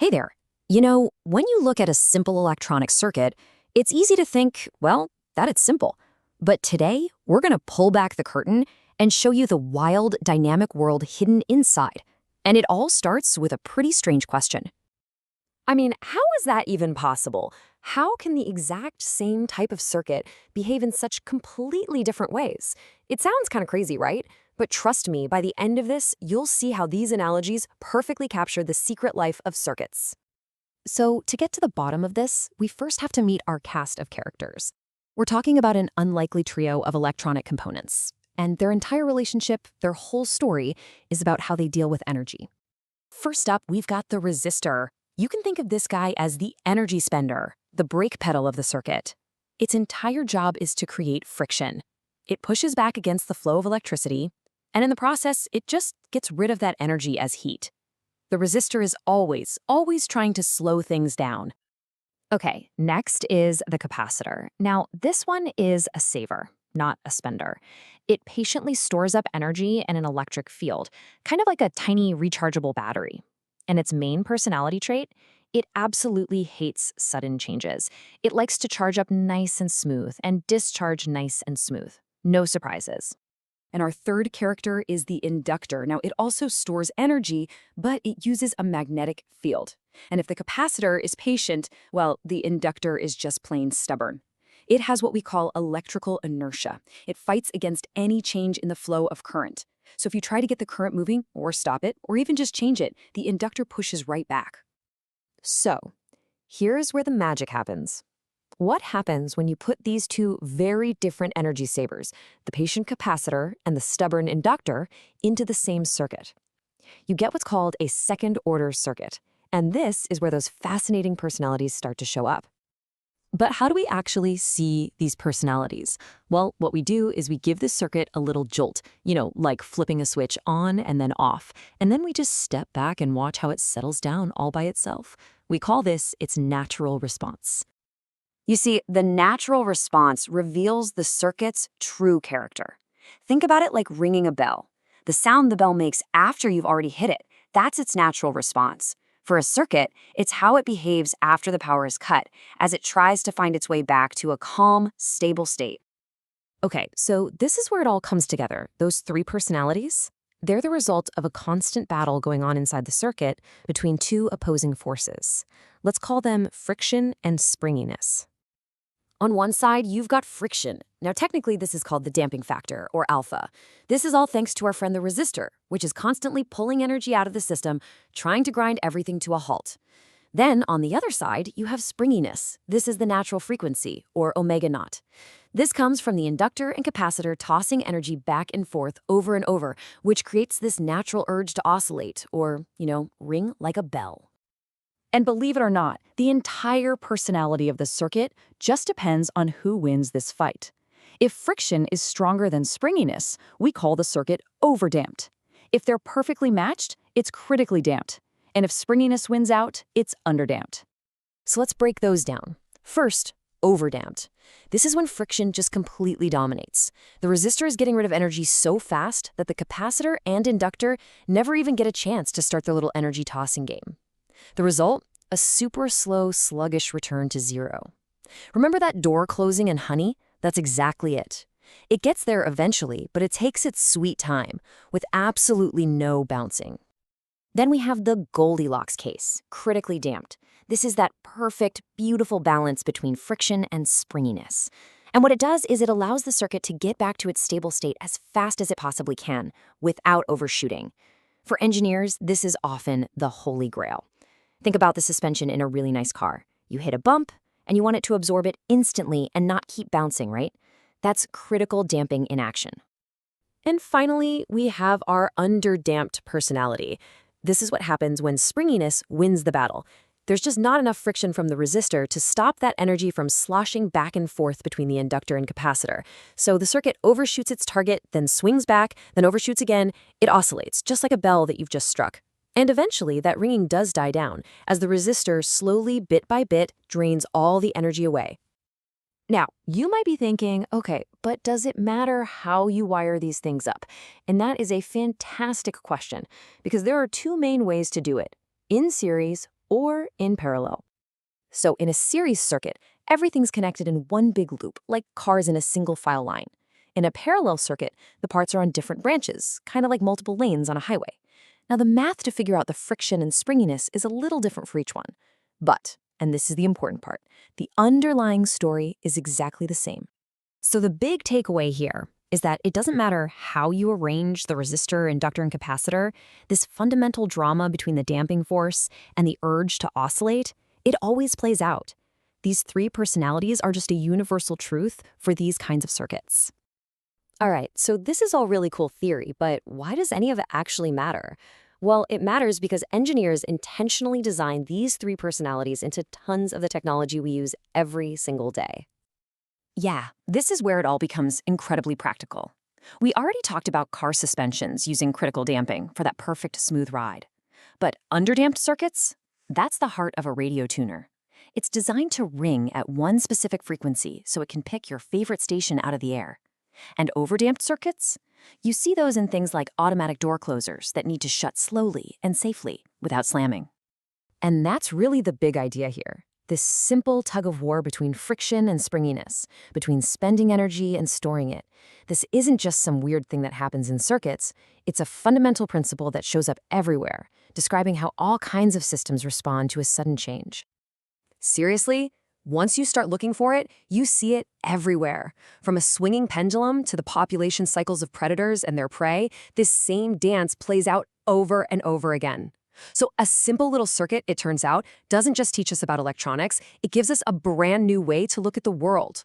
Hey there. When you look at a simple electronic circuit, it's easy to think, well, that it's simple. But today, we're going to pull back the curtain and show you the wild, dynamic world hidden inside. And it all starts with a pretty strange question. I mean, how is that even possible? How can the exact same type of circuit behave in such completely different ways? It sounds kind of crazy, right? But trust me, by the end of this, you'll see how these analogies perfectly capture the secret life of circuits. So, to get to the bottom of this, we first have to meet our cast of characters. We're talking about an unlikely trio of electronic components. And their entire relationship, their whole story, is about how they deal with energy. First up, we've got the resistor. You can think of this guy as the energy spender, the brake pedal of the circuit. Its entire job is to create friction. It pushes back against the flow of electricity, and in the process, it just gets rid of that energy as heat. The resistor is always trying to slow things down. Okay, next is the capacitor. Now, this one is a saver, not a spender. It patiently stores up energy in an electric field, kind of like a tiny rechargeable battery. And its main personality trait? It absolutely hates sudden changes. It likes to charge up nice and smooth and discharge nice and smooth. No surprises. And our third character is the inductor. Now, it also stores energy, but it uses a magnetic field. And if the capacitor is patient, well, the inductor is just plain stubborn. It has what we call electrical inertia. It fights against any change in the flow of current. So if you try to get the current moving, or stop it, or even just change it, the inductor pushes right back. So, here's where the magic happens. What happens when you put these two very different energy savers, the patient capacitor and the stubborn inductor, into the same circuit? You get what's called a second-order circuit, and this is where those fascinating personalities start to show up. But how do we actually see these personalities? Well, what we do is we give this circuit a little jolt, like flipping a switch on and then off, and then we just step back and watch how it settles down all by itself. We call this its natural response. You see, the natural response reveals the circuit's true character. Think about it like ringing a bell. The sound the bell makes after you've already hit it, that's its natural response. For a circuit, it's how it behaves after the power is cut, as it tries to find its way back to a calm, stable state. Okay, so this is where it all comes together. Those three personalities, they're the result of a constant battle going on inside the circuit between two opposing forces. Let's call them friction and springiness. On one side, you've got friction. Now, technically, this is called the damping factor, or alpha. This is all thanks to our friend the resistor, which is constantly pulling energy out of the system, trying to grind everything to a halt. Then, on the other side, you have springiness. This is the natural frequency, or omega naught. This comes from the inductor and capacitor tossing energy back and forth over and over, which creates this natural urge to oscillate, or, ring like a bell. And believe it or not, the entire personality of the circuit just depends on who wins this fight. If friction is stronger than springiness, we call the circuit overdamped. If they're perfectly matched, it's critically damped. And if springiness wins out, it's underdamped. So let's break those down. First, overdamped. This is when friction just completely dominates. The resistor is getting rid of energy so fast that the capacitor and inductor never even get a chance to start their little energy tossing game. The result? A super slow, sluggish return to zero. Remember that door closing in Honey? That's exactly it. It gets there eventually, but it takes its sweet time, with absolutely no bouncing. Then we have the Goldilocks case, critically damped. This is that perfect, beautiful balance between friction and springiness. And what it does is it allows the circuit to get back to its stable state as fast as it possibly can, without overshooting. For engineers, this is often the holy grail. Think about the suspension in a really nice car. You hit a bump, and you want it to absorb it instantly and not keep bouncing, right? That's critical damping in action. And finally, we have our underdamped personality. This is what happens when springiness wins the battle. There's just not enough friction from the resistor to stop that energy from sloshing back and forth between the inductor and capacitor. So the circuit overshoots its target, then swings back, then overshoots again. It oscillates, just like a bell that you've just struck. And eventually, that ringing does die down, as the resistor slowly, bit by bit, drains all the energy away. Now, you might be thinking, okay, but does it matter how you wire these things up? And that is a fantastic question, because there are two main ways to do it: in series or in parallel. So in a series circuit, everything's connected in one big loop, like cars in a single file line. In a parallel circuit, the parts are on different branches, kind of like multiple lanes on a highway. Now, the math to figure out the friction and springiness is a little different for each one. But, and this is the important part, the underlying story is exactly the same. So the big takeaway here is that it doesn't matter how you arrange the resistor, inductor, and capacitor, this fundamental drama between the damping force and the urge to oscillate, it always plays out. These three personalities are just a universal truth for these kinds of circuits. All right, so this is all really cool theory, but why does any of it actually matter? Well, it matters because engineers intentionally design these three personalities into tons of the technology we use every single day. Yeah, this is where it all becomes incredibly practical. We already talked about car suspensions using critical damping for that perfect smooth ride. But underdamped circuits? That's the heart of a radio tuner. It's designed to ring at one specific frequency so it can pick your favorite station out of the air. And overdamped circuits? You see those in things like automatic door closers that need to shut slowly and safely without slamming. And that's really the big idea here. This simple tug-of-war between friction and springiness, between spending energy and storing it. This isn't just some weird thing that happens in circuits. It's a fundamental principle that shows up everywhere, describing how all kinds of systems respond to a sudden change. Seriously? Once you start looking for it, you see it everywhere. From a swinging pendulum to the population cycles of predators and their prey, this same dance plays out over and over again. So a simple little circuit, it turns out, doesn't just teach us about electronics, it gives us a brand new way to look at the world.